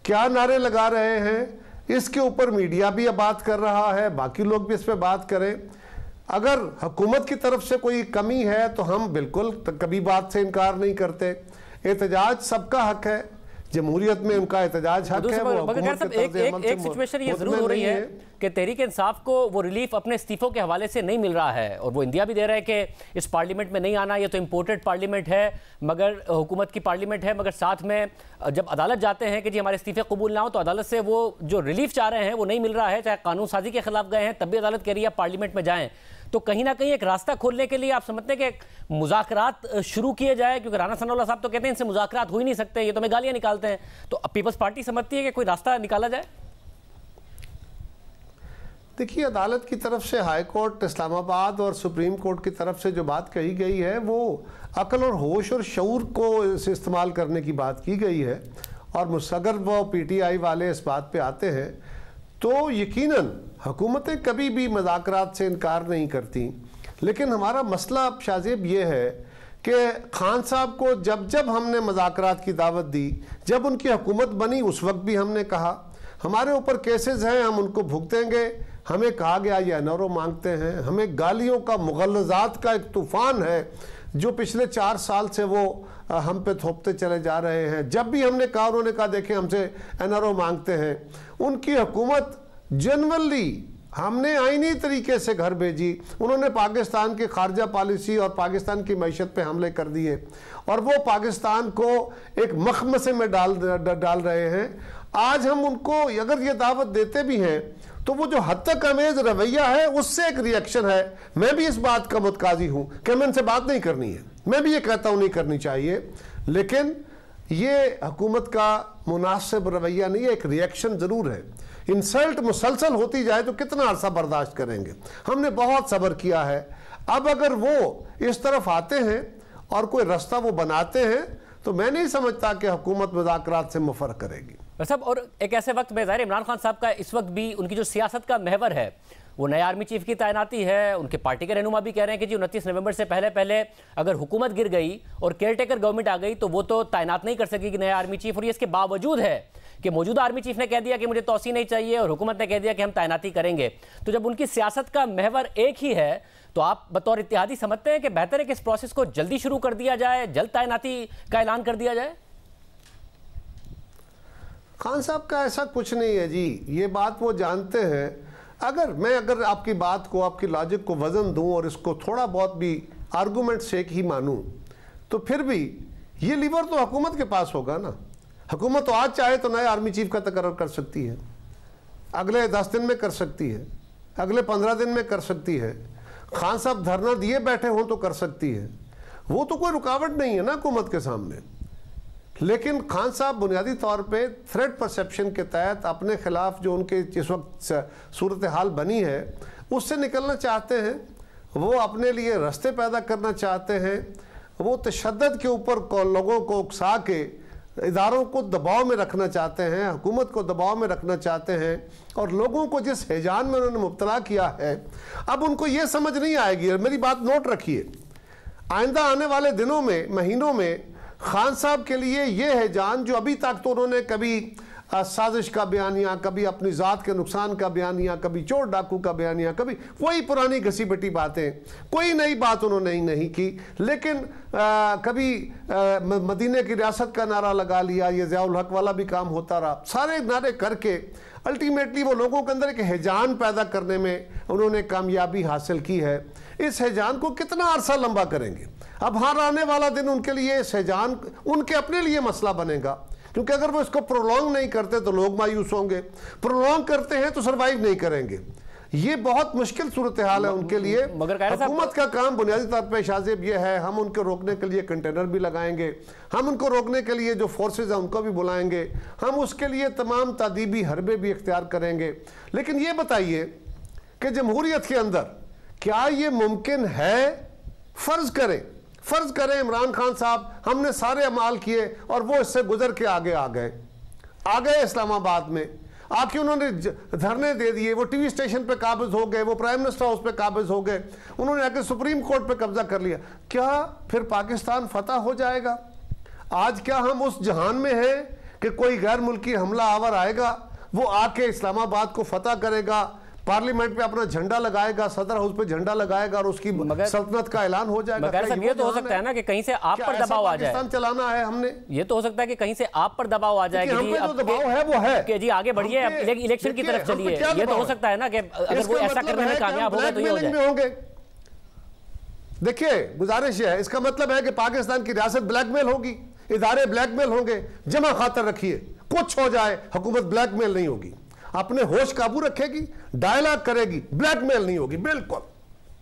क्या नारे लगा रहे हैं, इसके ऊपर मीडिया भी अब बात कर रहा है, बाकी लोग भी इस पर बात करें। अगर हुकूमत की तरफ से कोई कमी है तो हम बिल्कुल कभी बात से इनकार नहीं करते। एहतजाज सबका हक है, जमहूरियत में उनका एहतजाज हक है। एक सिचुएशन ये जरूर हो रही है कि तहरीक इंसाफ को वो रिलीफ अपने इस्तीफों के हवाले से नहीं मिल रहा है और वो इंदिया भी दे रहा है कि इस पार्लियामेंट में नहीं आना, ये तो इम्पोर्टेड पार्लियामेंट है, मगर हुकूमत की पार्लियामेंट है, मगर साथ में जब अदालत जाते हैं कि जी हमारे इस्तीफे कबूल ना हो तो अदालत से वो जो रिलीफ चाह रहे हैं वो नहीं मिल रहा है। चाहे कानून साजी के खिलाफ गए हैं तब भी अदालत कह रही है पार्लियामेंट में जाएं। तो कहीं ना कहीं एक रास्ता खोलने के लिए आप समझते हैं कि मुज़ाकरात शुरू किए जाए, क्योंकि राना सनाउल्लाह साहब तो कहते हैं इनसे मुज़ाकरात हो ही नहीं सकते, ये तो हमें गालियां निकालते हैं। तो पीपल्स पार्टी समझती है कि कोई रास्ता निकाला जाए? देखिए, अदालत की तरफ से हाई कोर्ट इस्लामाबाद और सुप्रीम कोर्ट की तरफ से जो बात कही गई है वो अकल और होश और शऊर को इस्तेमाल करने की बात की गई है। और अगर वो PTI वाले इस बात पे आते हैं तो यकीनन हुकूमतें कभी भी मुज़ाकरात से इनकार नहीं करती, लेकिन हमारा मसला अब शाहजेब ये है कि खान साहब को जब जब हमने मुज़ाकरात की दावत दी, जब उनकी हुकूमत बनी, उस वक्त भी हमने कहा हमारे ऊपर केसेस हैं, हम उनको भुगतेंगे। हमें कहा गया ये एनआरओ मांगते हैं, हमें गालियों का, मुग़ल्लज़ात का एक तूफ़ान है जो पिछले 4 साल से वो हम पे थोपते चले जा रहे हैं। जब भी हमने कहा, उन्होंने कहा देखें हमसे एनआरओ मांगते हैं। उनकी हुकूमत जनरली हमने आईनी तरीके से घर भेजी, उन्होंने पाकिस्तान की खारजा पॉलिसी और पाकिस्तान की मैशत पे हमले कर दिए और वो पाकिस्तान को एक मखमसे में डाल रहे हैं। आज हम उनको अगर ये दावत देते भी हैं तो वो जो हद तक अमेज रवैया है उससे एक रिएक्शन है। मैं भी इस बात का मुतकाजी हूँ कि हमें इनसे बात नहीं करनी है, मैं भी ये कहता हूँ नहीं करनी चाहिए, लेकिन ये हुकूमत का मुनासिब रवैया नहीं है, एक रिएक्शन ज़रूर है। इंसल्ट मुसलसल होती जाए तो कितना अरसा बर्दाश्त करेंगे। हमने बहुत सब्र किया है, अब अगर वो इस तरफ आते हैं और कोई रास्ता वो बनाते हैं तो मैं नहीं समझता कि हुकूमत मुज़ाकरात से मुफर करेगी। साहब, और एक ऐसे वक्त में ज़ाहिर इमरान खान साहब का इस वक्त भी उनकी जो सियासत का महवर है वो नए आर्मी चीफ की तैनाती है। उनके पार्टी के रहनुमा भी कह रहे हैं कि जी 29 नवंबर से पहले अगर हुकूमत गिर गई और केयरटेकर गवर्नमेंट आ गई तो वो तो तैनात नहीं कर सकेगी नया आर्मी चीफ। और ये इसके बावजूद है कि मौजूदा आर्मी चीफ ने कह दिया कि मुझे तौसी नहीं चाहिए और हुकूमत ने कह दिया कि हम तैनाती करेंगे। तो जब उनकी सियासत का महवर एक ही है तो आप बतौर इत्तेहादी समझते हैं कि बेहतर है कि इस प्रोसेस को जल्दी शुरू कर दिया जाए, जल्द तैनाती का ऐलान कर दिया जाए? खान साहब का ऐसा कुछ नहीं है जी, ये बात वो जानते हैं। अगर आपकी बात को, आपकी लॉजिक को वजन दूं और इसको थोड़ा बहुत भी आर्गूमेंट से ही मानूं तो फिर भी ये लीवर तो हुकूमत के पास होगा ना। हुकूमत तो आज चाहे तो नए आर्मी चीफ का तकर्रर कर सकती है, अगले 10 दिन में कर सकती है, अगले 15 दिन में कर सकती है। खान साहब धरना दिए बैठे हों तो कर सकती है, वो तो कोई रुकावट नहीं है ना हुकूमत के सामने। लेकिन खान साहब बुनियादी तौर पे थ्रेट परसेप्शन के तहत अपने खिलाफ जो उनके जिस वक्त सूरत हाल बनी है उससे निकलना चाहते हैं, वो अपने लिए रास्ते पैदा करना चाहते हैं, वो तशद्दुद के ऊपर लोगों को उकसा के इदारों को दबाव में रखना चाहते हैं, हुकूमत को दबाव में रखना चाहते हैं और लोगों को जिस हैजान में उन्होंने मुब्तला किया है अब उनको ये समझ नहीं आएगी। मेरी बात नोट रखिए, आइंदा आने वाले दिनों में, महीनों में खान साहब के लिए ये हैजान जो अभी तक तो उन्होंने कभी साजिश का बयानिया, कभी अपनी ज़ात के नुकसान का बयानिया, कभी चोर डाकू का बयानिया, कभी वही पुरानी घसी बटी बातें, कोई नई बात उन्होंने नहीं की। लेकिन कभी मदीने की रियासत का नारा लगा लिया, ये ज़ियाउल हक वाला भी काम होता रहा। सारे नारे करके अल्टीमेटली वो लोगों के अंदर एक हैजान पैदा करने में उन्होंने कामयाबी हासिल की है। इस हैजान को कितना अरसा लंबा करेंगे? अब हर आने वाला दिन उनके लिए इस हैजान उनके अपने लिए मसला बनेगा, क्योंकि अगर वो इसको प्रोलॉन्ग नहीं करते तो लोग मायूस होंगे, प्रोलॉन्ग करते हैं तो सर्वाइव नहीं करेंगे। ये बहुत मुश्किल सूरत हाल है उनके लिए। मगर हुकूमत का काम बुनियादी तौर पर शाहजेब ये है, हम उनको रोकने के लिए कंटेनर भी लगाएंगे, हम उनको रोकने के लिए जो फोर्सेज हैं उनको भी बुलाएंगे, हम उसके लिए तमाम तादीबी हरबे भी इख्तियार करेंगे। लेकिन ये बताइए कि जमहूरियत के अंदर क्या ये मुमकिन है? फ़र्ज़ करें इमरान खान साहब हमने सारे अमाल किए और वो इससे गुजर के आगे आ गए इस्लामाबाद में आके उन्होंने धरने दे दिए, वो टीवी स्टेशन पे काबिज हो गए, वो प्राइम मिनिस्टर हाउस पे काबिज हो गए, उन्होंने आके सुप्रीम कोर्ट पे कब्जा कर लिया। क्या फिर पाकिस्तान फतह हो जाएगा? आज क्या हम उस जहान में हैं कि कोई गैर मुल्की हमला आवर आएगा, वो आके इस्लामाबाद को फतह करेगा, पार्लियामेंट पे अपना झंडा लगाएगा, सदर हाउस पे झंडा लगाएगा और उसकी सल्तनत का ऐलान हो जाएगा? मगर ये तो हो सकता है ना कि कहीं से आप पर दबाव आ जाए, चलाना है हमने। ये तो हो सकता है कि कहीं से आप पर दबाव आ जाए कि जो दबाव है वो है कि जी आगे बढ़िए, इलेक्शन की तरफ चलिए। ये तो हो सकता है ना कि अगर वो ऐसा करने में कामयाब होगा तो ये हो जाए। देखिए गुजारिश है, इसका मतलब है कि पाकिस्तान की रियासत ब्लैकमेल होगी, इदारे ब्लैकमेल होंगे। जमा खातर रखिए, कुछ हो जाए हुकूमत ब्लैकमेल नहीं होगी, अपने होश काबू रखेगी, डायलॉग करेगी, ब्लैकमेल नहीं होगी। बिल्कुल।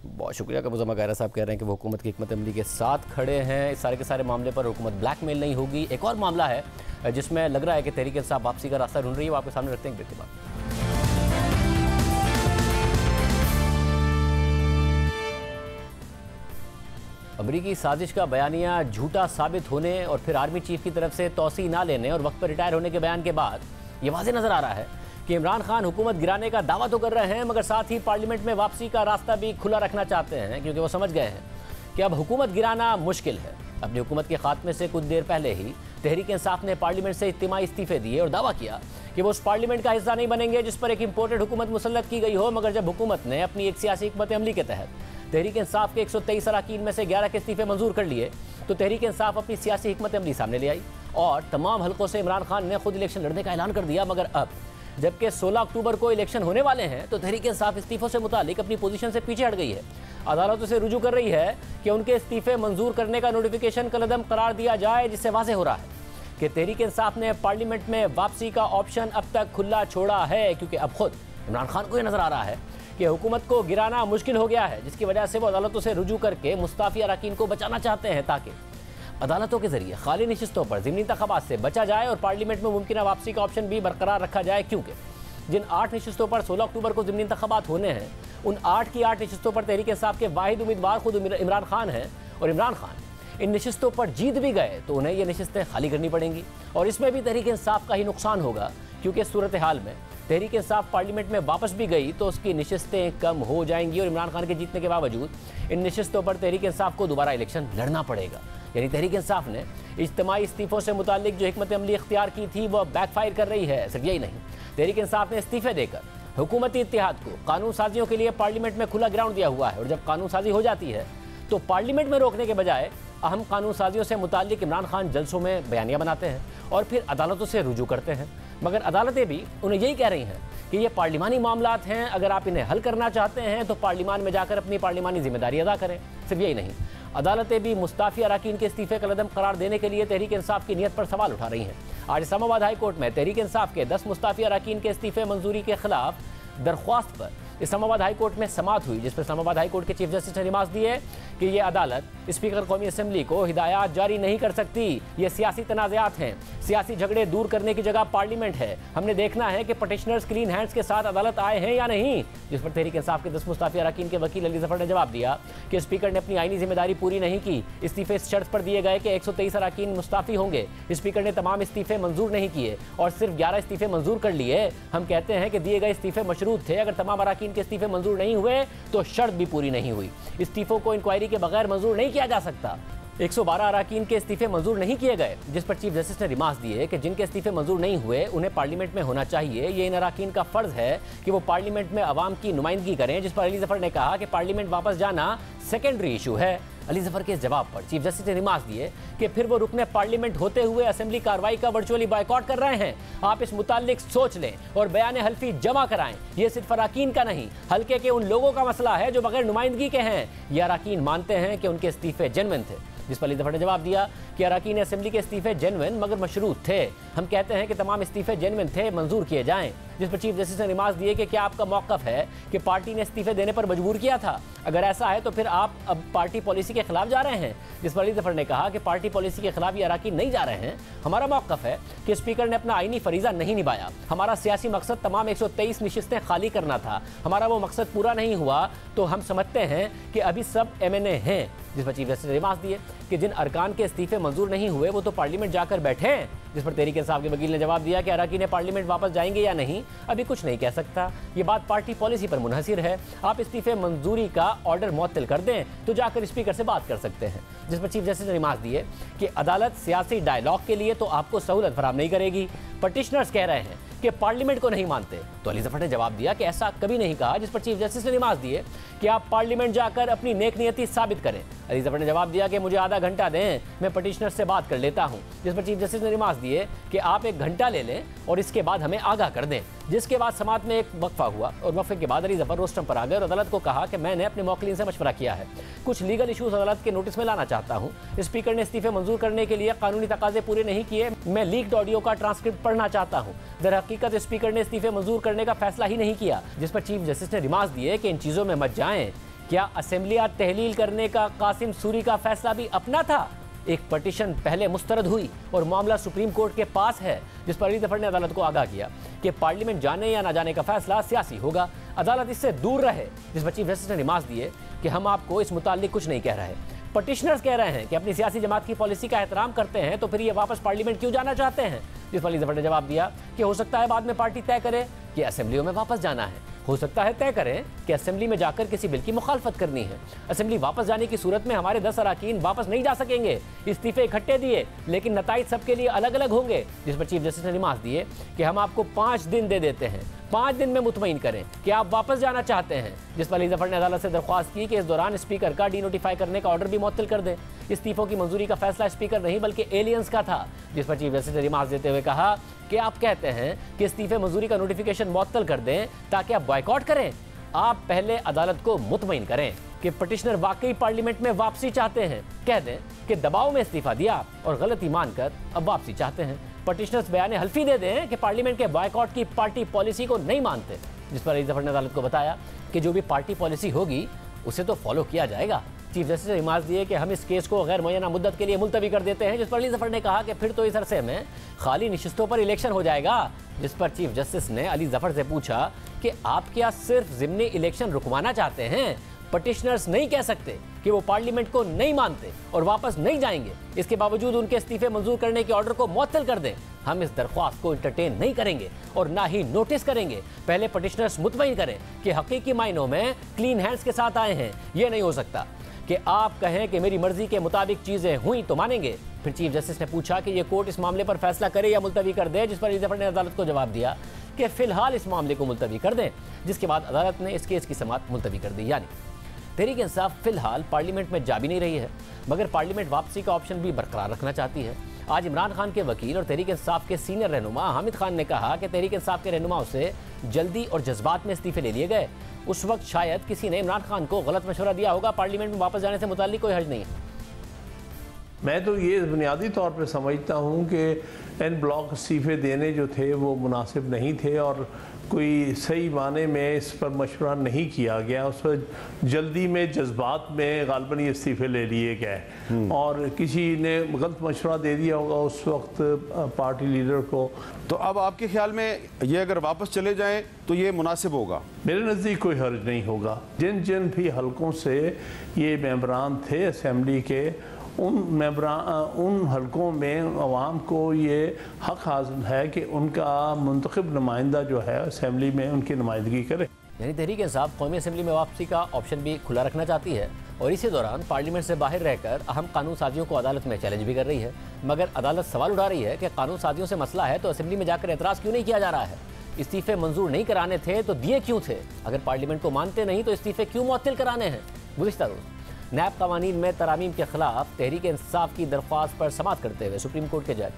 बहुत शुक्रिया कि मुज़म्मल कायरा साहब कह रहे हैं कि वो हुकूमत की हिकमत अमली के साथ खड़े हैं इस सारे के सारे मामले पर, हुकूमत ब्लैकमेल नहीं होगी। एक और मामला है जिसमें लग रहा है कि तहरीक इंसाफ वापसी का रास्ता ढूंढ रही है, वो आपके सामने रखते हैं ब्रेक के बाद। अमरीकी साजिश का बयानिया झूठा साबित होने और फिर आर्मी चीफ की तरफ से तौसी ना लेने और वक्त पर रिटायर होने के बयान के बाद ये वाज़ेह नजर आ रहा है कि इमरान खान हुकूमत गिराने का दावा तो कर रहे हैं, मगर साथ ही पार्लियामेंट में वापसी का रास्ता भी खुला रखना चाहते हैं, क्योंकि वो समझ गए हैं कि अब हुकूमत गिराना मुश्किल है। अपनी हुकूमत के खात्मे से कुछ देर पहले ही तहरीक इंसाफ ने पार्लियामेंट से इज्तिमाई इस्तीफे दिए और दावा किया कि वो उस पार्लियामेंट का हिस्सा नहीं बनेंगे जिस पर एक इंपोर्टेड हुकूमत मुसल्लत की गई हो। मगर जब हुकूमत ने अपनी एक सियासी हिकमत अमली के तहत तहरीक इंसाफ के 123 अरकान में से 11 के इस्तीफे मंजूर कर लिए, तो तहरीक इंसाफ अपनी सियासी हिकमत अमली सामने ले आई और तमाम हलकों से इमरान खान ने खुद इलेक्शन लड़ने का ऐलान कर दिया। मगर अब जबकि 16 अक्टूबर को इलेक्शन होने वाले हैं, तो तहरीक इंसाफ इस्तीफों से मुतालिक अपनी पोजीशन से पीछे हट गई है। अदालतों से रुजू कर रही है कि उनके इस्तीफे मंजूर करने का नोटिफिकेशन कलअदम करार दिया जाए, जिससे वाज़ेह हो रहा है कि तहरीक इंसाफ ने पार्लियामेंट में वापसी का ऑप्शन अब तक खुला छोड़ा है, क्योंकि अब खुद इमरान खान को यह नजर आ रहा है कि हुकूमत को गिराना मुश्किल हो गया है, जिसकी वजह से वो अदालतों से रुजू करके मुस्ताफी अरकान को बचाना चाहते हैं, ताकि अदालतों के जरिए खाली नशिस्तों पर ज़िमनी इंतखाबात से बचा जाए और पार्लियामेंट में मुमकिन वापसी का ऑप्शन भी बरकरार रखा जाए। क्योंकि जिन 8 नशिस्तों पर 16 अक्टूबर को ज़िमनी इंतखाबात होने हैं, उन 8 की 8 नशिस्तों पर तहरीक इंसाफ के वाहिद उम्मीदवार खुद इमरान खान हैं, और इमरान खान इन नशिस्तों पर जीत भी गए तो उन्हें ये नशिस्तें खाली करनी पड़ेंगी, और इसमें भी तहरीक इंसाफ का ही नुकसान होगा, क्योंकि सूरत हाल में तहरीक इंसाफ पार्लियामेंट में वापस भी गई तो उसकी नशिस्तें कम हो जाएंगी और इमरान खान के जीतने के बावजूद इन नशिस्तों पर तहरीक इंसाफ को दोबारा इलेक्शन लड़ना पड़ेगा। यानी तहरीक इंसाफ ने इज्तिमाई इस्तीफों से मुतालिक जो हिकमत अमली इख्तियार की थी वह बैकफायर कर रही है। सिर्फ यही नहीं, तहरीक इंसाफ ने इस्तीफे देकर हुकूमती इत्तेहाद को कानून साजियों के लिए पार्लियामेंट में खुला ग्राउंड दिया हुआ है, और जब कानून साजी हो जाती है तो पार्लियामेंट में रोकने के बजाय अहम कानून साजियों से मुतालिक इमरान खान जलसों में बयानियाँ बनाते हैं और फिर अदालतों से रुजू करते हैं। मगर अदालतें भी उन्हें यही कह रही हैं कि ये पार्लिमानी मामलात हैं, अगर आप इन्हें हल करना चाहते हैं तो पार्लिमान में जाकर अपनी पार्लिमानी जिम्मेदारी अदा करें। सिर्फ यही नहीं, अदालतें भी मुस्ताफी अरकान के इस्तीफे कलअदम करार देने के लिए तहरीक इंसाफ की नीयत पर सवाल उठा रही हैं। आज इस्लामाबाद हाई कोर्ट में तहरीक इंसाफ के 10 मुस्ताफी अरकान के इस्तीफे मंजूरी के खिलाफ दरख्वास्त पर इस्लामाबाद हाई कोर्ट में समाअत हुई, जिस पर इस्लामाबाद हाई कोर्ट के चीफ जस्टिस ने रिमार्क दिए कि ये अदालत स्पीकर कौमी असम्बली को हिदायत जारी नहीं कर सकती। ये सियासी तनाज़ात हैं, सियासी झगड़े दूर करने की जगह पार्लियामेंट है। हमने देखना है कि पटिशनर्स क्लीन हैंड्स के साथ अदालत आए हैं या नहीं। जिस पर तहरीक इंसाफ के 10 मुस्ताफी अरकान के वकील अली जफर ने जवाब दिया कि स्पीकर ने अपनी आईनी जिम्मेदारी पूरी नहीं की। इस्तीफे इस शर्त पर दिए गए कि 123 अरकान मुस्ताफी होंगे। स्पीकर ने तमाम इस्तीफे मंजूर नहीं किए और सिर्फ 11 इस्तीफे मंजूर कर लिए। हम कहते हैं कि दिए गए इस्तीफे मशरूत थे। अगर तमाम अरकान के इस्तीफे मंजूर नहीं हुए तो शर्त भी पूरी नहीं हुई। इस्तीफों को इंक्वायरी के बगैर मंजूर नहीं किया जा सकता। 112 अरकान के इस्तीफे मंजूर नहीं किए गए, जिस पर चीफ जस्टिस ने रिमार्क दिए कि जिनके इस्तीफे मंजूर नहीं हुए उन्हें पार्लियामेंट में होना चाहिए। ये इन अरकान का फर्ज है कि वो पार्लियामेंट में अवाम की नुमाइंदगी करें। जिस पर अली जफर ने कहा कि पार्लियामेंट वापस जाना सेकेंडरी इशू है। अली जफर के इस जवाब पर चीफ जस्टिस ने रिमार्क दिए कि फिर वो रुकने पार्लियामेंट होते हुए असेंबली कार्रवाई का वर्चुअली बॉयकॉट कर रहे हैं। आप इस मुताल्लिक सोच लें और बयान हल्फी जमा कराएं। ये सिर्फ अरकान का नहीं, हल्के के उन लोगों का मसला है जो बगैर नुमाइंदगी के हैं। ये अरकान मानते हैं कि उनके इस्तीफे जेन्युइन थे। जिस पर अली जफर ने जवाब दिया कि अरकान असेंबली के इस्तीफे जेन्युइन मगर मशरूत थे। हम कहते हैं कि तमाम इस्तीफे जेन्युइन थे, मंजूर किए जाएं। जिस पर चीफ जस्टिस ने रिमार्क दिए कि क्या आपका मौक़िफ़ है कि पार्टी ने इस्तीफे देने पर मजबूर किया था? अगर ऐसा है तो फिर आप अब पार्टी पॉलिसी के खिलाफ जा रहे हैं। जिस पर अली जफर ने कहा कि पार्टी पॉलिसी के खिलाफ ये अरकान नहीं जा रहे हैं। हमारा मौक़िफ़ है कि स्पीकर ने अपना आईनी फरीज़ा नहीं निभाया। हमारा सियासी मकसद तमाम 123 नशिस्तें खाली करना था। हमारा वो मकसद पूरा नहीं हुआ तो हम समझते हैं कि अभी सब MNA हैं। जिस पर चीफ जस्टिस ने रिमार्क दिए कि जिन अरकान के इस्तीफे मंजूर नहीं हुए वो तो पार्लियामेंट जाकर बैठे हैं। जिस पर तहरीक इंसाफ के वकील ने जवाब दिया कि अरकान पार्लियामेंट वापस जाएंगे या नहीं अभी कुछ नहीं कह सकता। ये बात पार्टी पॉलिसी पर मुनहसिर है। आप इस्तीफे मंजूरी का ऑर्डर मुअत्तल कर दें तो जाकर स्पीकर से बात कर सकते हैं। जिस पर चीफ जस्टिस ने रिमार्क दिए कि अदालत सियासी डायलॉग के लिए तो आपको सहूलत फराहम नहीं करेगी। पटिशनर्स कह रहे हैं कि पार्लियामेंट को नहीं मानते, तो अली जफर ने जवाब दिया कि ऐसा कभी नहीं कहा। जिस पर चीफ जस्टिस ने रिमार्क दिए कि आप पार्लियामेंट जाकर अपनी नेक नियति साबित करें। अली जफर ने जवाब दिया कि मुझे आधा घंटा दें, मैं पटिशनर से बात कर लेता हूं। जिस पर चीफ जस्टिस ने रिमार्क दिए कि आप 1 घंटा ले लें और इसके बाद हमें आगाह कर दें। जिसके बाद समाअत में एक वक्फा हुआ और वक्फे के बाद अली जफर रोस्टम पर आ गए और अदालत को कहा कि मैंने अपने मौकलीन से मशवरा किया है, कुछ लीगल इशूज अदालत के नोटिस में लाना चाहता हूँ। स्पीकर ने इस्तीफे मंजूर करने के लिए कानूनी तकाजे पूरे नहीं किए। मैं लीक्ड ऑडियो का ट्रांसक्रिप्ट पढ़ना चाहता हूँ। दरहकीकत स्पीकर ने इस्तीफे मंजूर करने का फैसला ही नहीं किया। जिस पर चीफ जस्टिस ने रिमार्क दिए कि इन चीज़ों में मत जाएं। क्या असेंबलियात तहलील करने का कासिम सूरी का फैसला भी अपना था? एक पटिशन पहले मुस्तरद हुई और मामला सुप्रीम कोर्ट के पास है। जिस पर अली जफर ने अदालत को आगाह किया कि पार्लियामेंट जाने या ना जाने का फैसला सियासी होगा, अदालत इससे दूर रहे। जिस पर चीफ जस्टिस ने रिमार्क दिए कि हम आपको इस मुताल्लिक कुछ नहीं कह रहे। पटिशनर्स कह रहे हैं कि अपनी सियासी जमात की पॉलिसी का एहतराम करते हैं तो फिर ये वापस पार्लियामेंट क्यों जाना चाहते हैं? जिस पर अली जफर ने जवाब दिया कि हो सकता है बाद में पार्टी तय करे कि असेंबलियों में वापस जाना है। हो सकता है तय करें कि असेंबली में जाकर किसी बिल की मुखालफत करनी है। असेंबली वापस जाने की सूरत में हमारे 10 अरकान वापस नहीं जा सकेंगे। इस्तीफे इकट्ठे दिए लेकिन नताइज सबके लिए अलग अलग होंगे, जिस पर चीफ जस्टिस ने रिमार्क दिए कि हम आपको 5 दिन दे देते हैं, 5 दिन में मुतमईन करें कि आप वापस जाना चाहते हैं। जिस पर अली जफर ने अदालत से दरख्वास्त की कि इस दौरान स्पीकर का डीनोटिफाई करने का ऑर्डर भी मुअत्तल कर दें। इस्तीफों की मंजूरी का फैसला स्पीकर नहीं बल्कि एलियंस का था, जिस पर चीफ जस्टिस ने रिमार्क देते हुए कहा कि आप कहते हैं कि इस्तीफे मंजूरी का नोटिफिकेशन मुअत्तल कर दें ताकि आप बॉयकॉट करें। आप पहले अदालत को मुतमईन करें कि पटिशनर वाकई पार्लियामेंट में वापसी चाहते हैं। कह दें कि दबाव में इस्तीफा दिया और गलती मानकर अब वापसी चाहते हैं। पटिशनर्स बयान हल्फी दे दें कि पार्लियामेंट के बॉयकॉट की पार्टी पॉलिसी को नहीं मानते, जिस पर अली जफर ने अदालत को बताया कि जो भी पार्टी पॉलिसी होगी उसे तो फॉलो किया जाएगा। चीफ जस्टिस ने रिमार्क दिए कि हम इस केस को गैर मुअय्यना मुद्दत के लिए मुलतवी कर देते हैं, जिस पर अली जफर ने कहा कि फिर तो इस अरसे में खाली नशिस्तों पर इलेक्शन हो जाएगा। जिस पर चीफ जस्टिस ने अली जफर से पूछा कि आप क्या सिर्फ ज़िमनी इलेक्शन रुकवाना चाहते हैं? पटिशनर्स नहीं कह सकते कि वो पार्लियामेंट को नहीं मानते और वापस नहीं जाएंगे, इसके बावजूद उनके इस्तीफे मंजूर करने के ऑर्डर को मुअत्तल कर दें। हम इस दरख्वास्त को इंटरटेन नहीं करेंगे और ना ही नोटिस करेंगे। पहले पटिशनर्स मुतमईन करें कि हकीकी मायनों में क्लीन हैंड्स के साथ आए हैं। ये नहीं हो सकता कि आप कहें कि मेरी मर्जी के मुताबिक चीज़ें हुई तो मानेंगे। फिर चीफ जस्टिस ने पूछा कि ये कोर्ट इस मामले पर फैसला करे या मुलतवी कर दे, जिस पर अली जफर ने अदालत को जवाब दिया कि फिलहाल इस मामले को मुलतवी कर दें, जिसके बाद अदालत ने इस केस की समाअत मुलतवी कर दी। यानी तहरीक इंसाफ फिलहाल पार्लियामेंट में जा भी नहीं रही है, मगर पार्लियामेंट वापसी का ऑप्शन भी बरकरार रखना चाहती है। आज इमरान खान के वकील और तहरीक इंसाफ के सीनियर रहनुमा हामिद खान ने कहा कि तहरीक इंसाफ के रहनुमाओं से जल्दी और जज्बात में इस्तीफे ले लिए गए। उस वक्त शायद किसी ने इमरान खान को गलत मशवरा दिया होगा। पार्लियामेंट में वापस जाने से मुताल्लिक कोई हर्ज नहीं है। मैं तो ये बुनियादी तौर पर समझता हूँ कि एन ब्लॉक इस्तीफे देने जो थे वो मुनासिब नहीं थे और कोई सही माने में इस पर मशवरा नहीं किया गया। उस पर जल्दी में जज्बात में गालबन ये इस्तीफे ले लिए गए और किसी ने गलत मशवरा दे दिया होगा उस वक्त पार्टी लीडर को। तो अब आपके ख्याल में ये अगर वापस चले जाएं तो ये मुनासिब होगा? मेरे नज़दीक कोई हर्ज नहीं होगा। जिन जिन भी हलकों से ये मेंबरान थे असेंबली के, उन हलकों में अवाम को ये हक हासिल है कि उनका मुंतखब नुमाइंदा जो है असेंबली में उनकी नुमाइंदगी करे। यानी तहरीक इंसाफ कौमी असेंबली में वापसी का ऑप्शन भी खुला रखना चाहती है और इसी दौरान पार्लियामेंट से बाहर रहकर अहम कानून साजियों को अदालत में चैलेंज भी कर रही है। मगर अदालत सवाल उठा रही है कि कानून साजियों से मसला है तो असेंबली में जाकर एतराज़ क्यों नहीं किया जा रहा है? इस्तीफे मंजूर नहीं कराने थे तो दिए क्यों थे? अगर पार्लियामेंट को मानते नहीं तो इस्तीफे क्यों मुअत्तल कराने हैं? गुज़िश्ता रोज़ नैब कवानीन में तरामीम के खिलाफ तहरीक इंसाफ की दरख्वास्त पर समाअत करते हुए सुप्रीम कोर्ट के जज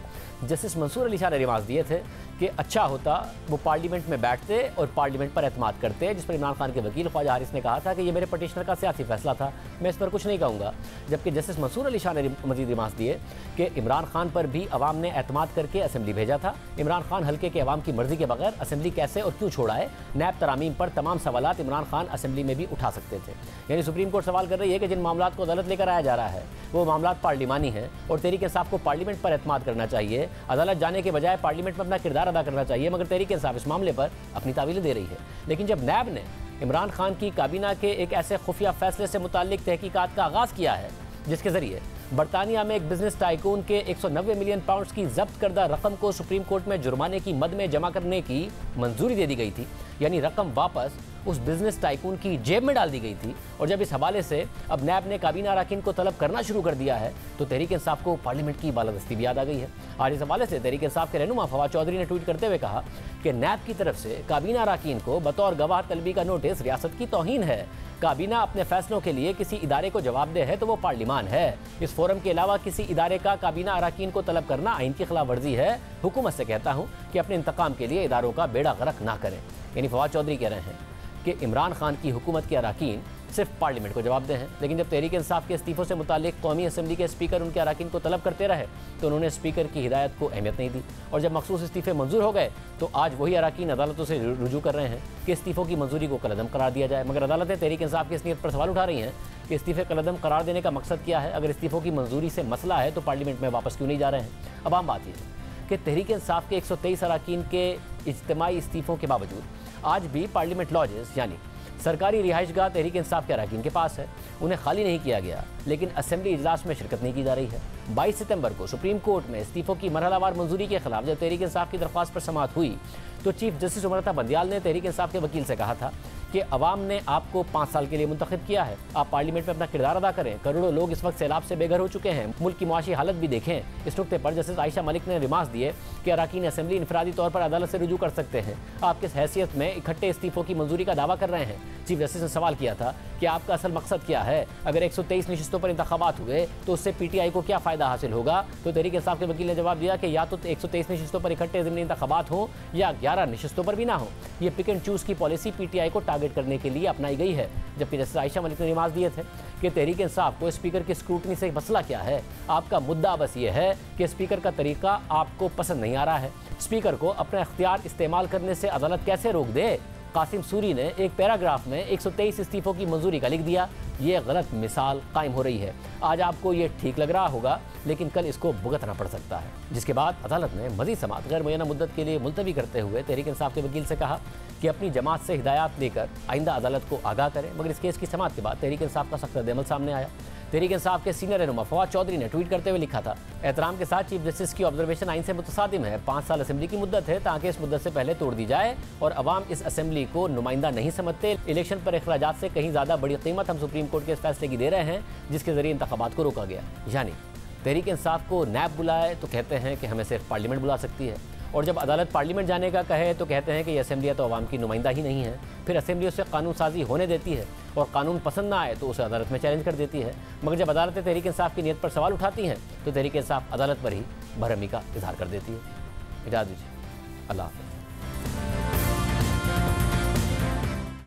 जस्टिस मंसूर अली शाह ने रिमार्क दिए थे कि अच्छा होता वो पार्लियामेंट में बैठते और पार्लियामेंट पर एतमाद करते, जिस पर इमरान खान के वकील ख्वाजा हारिस ने कहा था कि ये मेरे पटिशनर का सियासी फैसला था, मैं इस पर कुछ नहीं कहूँगा। जबकि जस्टिस मंसूर अली शाह ने मजीद रिमार्क दिए कि इमरान खान पर भी अवाम ने एतमाद करके असेंबली भेजा था। इमरान खान हल्के के अवाम की मर्जी के बगैर असेंबली कैसे और क्यों छोड़ाए? नैब तरामीम पर तमाम सवालात इमरान खान असेंबली में भी उठा सकते थे। यानी सुप्रीम कोर्ट सवाल कर रही है कि जिन मामलात को अदालत लेकर आया जा रहा है वो मामलात पार्लिमानी है और तहरीक इंसाफ को पार्लियामेंट पर एतमाद करना चाहिए। अदालत जाने के बजाय पार्लियामेंट में अपना किरदार अदा करना चाहिए, मगर तहरीक इंसाफ इस मामले पर अपनी तावीलें दे रही है। लेकिन जब नैब ने इमरान खान की काबीना के एक ऐसे खुफिया फैसले से मुताल्लिक तहकीकात का आगाज़ किया है जिसके ज़रिए बरतानिया में एक बिजनेस टाइकून के 190 मिलियन पाउंड्स की जब्त करदा रकम को सुप्रीम कोर्ट में जुर्माने की मद में जमा करने की मंजूरी दे दी गई थी, यानी रकम वापस उस बिजनेस टाइकून की जेब में डाल दी गई थी। और जब इस हवाले से अब नैब ने काबीना अरकान को तलब करना शुरू कर दिया है तो तहरीक इंसाफ को पार्लियामेंट की बालादस्ती भी याद आ गई है। आज इस हवाले से तहरीक इंसाफ के रहनुमा फवाद चौधरी ने ट्वीट करते हुए कहा कि नैब की तरफ से काबीना अरकान को बतौर गवाह तलबी का नोटिस रियासत की तौहीन है। काबीना अपने फैसलों के लिए किसी इदारे को जवाबदेह है तो वो पार्लियामान है। इस फोरम के अलावा किसी इदारे का काबीना अरकान को तलब करना आइन की खिलाफ वर्जी है। हुकूमत से कहता हूँ कि अपने इंतकाम के लिए इदारों का बेड़ा गर्क ना करें। यानी फवाद चौधरी कह रहे हैं कि इमरान खान की हुकूमत के अरकान सिर्फ पार्लियामेंट को जवाबदेह हैं, लेकिन जब तहरीक इंसाफ के इस्तीफों से मुतालिक कौमी असेंबली के स्पीकर उनके अरकान को तलब करते रहे तो उन्होंने स्पीकर की हिदायत को अहमियत नहीं दी। और जब मखसूस इस्तीफे मंजूर हो गए तो आज वही अरकान अदालतों से रुजू कर रहे हैं कि इस्तीफों की मंजूरी को कलअदम करार दिया जाए। मगर अदालतें तहरीक इंसाफ की इस नीयत पर सवाल उठा रही हैं कि इस्तीफे कलअदम करार देने का मकसद क्या है? अगर इस्तीफों की मंजूरी से मसला है तो पार्लियामेंट में वापस क्यों नहीं जा रहे हैं? अब आम बात यह है कि तहरीक इंसाफ के 123 अरकान के इज्तिमाई इस्तीफों के बावजूद आज भी पार्लियामेंट लॉजेस यानी सरकारी रिहाइशगाह तहरीक इंसाफ के अरकान के पास है, उन्हें खाली नहीं किया गया, लेकिन असेंबली इजलास में शिरकत नहीं की जा रही है। 22 सितंबर को सुप्रीम कोर्ट में इस्तीफों की मरहलावार मंजूरी के खिलाफ जब तहरीक इंसाफ की दरख्वास्त पर समाअत हुई तो चीफ जस्टिस उमर बंदियाल ने तहरीक इंसाफ के वकील से कहा था कि अवाम ने आपको 5 साल के लिए मुंतखब किया है, आप पार्लियामेंट में अपना किरदार अदा करें। करोड़ों लोग इस वक्त सैलाब से बेघर हो चुके हैं, मुल्क की मुआशी हालत भी देखें। इस नुक्ते पर जस्टिस आयशा मलिक ने रिमार्क्स दिए कि अरकान असेंबली इनफरादी तौर पर अदालत से रुजू कर सकते हैं। आप किस हैसियत में इकट्ठे इस्तीफों की मंजूरी का दावा कर रहे हैं? चीफ जस्टिस ने सवाल किया था कि आपका असल मकसद क्या है? अगर 123 नशिस्तों पर इंतखाबात हुए तो उससे PTI को क्या फ़ायदा हासिल होगा? तो तहरीक इंसाफ के वकील ने जवाब दिया कि या तो 123 नशिस्तों पर इकट्ठे ज़िमनी इंतखाबात हो या 11 नशिस्तों पर भी ना हो। ये पिक एंड चूज़ की पॉलिसी PTI को टारगेट करने के लिए अपनाई गई है। जबकि जस्टिस आयशा मलिक ने रिमार्क दिए थे कि तहरीक इंसाफ को स्पीकर की स्क्रूटनी से मसला क्या है? आपका मुद्दा बस ये है कि स्पीकर का तरीका आपको पसंद नहीं आ रहा है। स्पीकर को अपना इख्तियार इस्तेमाल करने से अदालत कैसे रोक दे? कासिम सूरी ने एक पैराग्राफ में 123 इस्तीफों की मंजूरी का लिख दिया। ये गलत मिसाल कायम हो रही है। आज आपको ये ठीक लग रहा होगा, लेकिन कल इसको भुगतना पड़ सकता है। जिसके बाद अदालत ने मज़ीद समाअत गैर मुय्यना मुद्दत के लिए मुलतवी करते हुए तहरीक इंसाफ के वकील से कहा कि अपनी जमात से हिदायत लेकर आइंदा अदालत को आगाह करें। मगर इस केस की समाअत के बाद तहरीक इंसाफ का सख्त रद्द-ए-अमल सामने आया। तहरीक इंसाफ के सीनियर रहनुमा फवाद चौधरी ने ट्वीट करते हुए लिखा था, एहतराम के साथ चीफ जस्टिस की ऑब्जर्वेशन आइन से मुतसादिम है। 5 साल असेंबली की मुद्दत है ताकि इस मुद्दत से पहले तोड़ दी जाए और अवाम इस असेंबली को नुमाइंदा नहीं समझते। इलेक्शन पर अखराजात से कहीं ज़्यादा बड़ी कीमत हम सुप्रीम कोर्ट के इस फैसले की दे रहे हैं जिसके जरिए इंतखाबात को रोका गया। यानी तहरीक इंसाफ को नैब बुलाए तो कहते हैं कि हमें सिर्फ पार्लियामेंट बुला सकती है, और जब अदालत पार्लियामेंट जाने का कहे तो कहते हैं कि ये असेंबली तो अवाम की नुमाइंदा ही नहीं है। फिर असेंबली उससे कानून साजी होने देती है और कानून पसंद ना आए तो उसे अदालत में चैलेंज कर देती है। मगर जब अदालतें तहरीक इंसाफ की नीयत पर सवाल उठाती हैं तो तहरीक इंसाफ अदालत पर ही भरहमी का इजहार कर देती है। इजाज़त दीजिए, अल्लाह हाफ़िज़।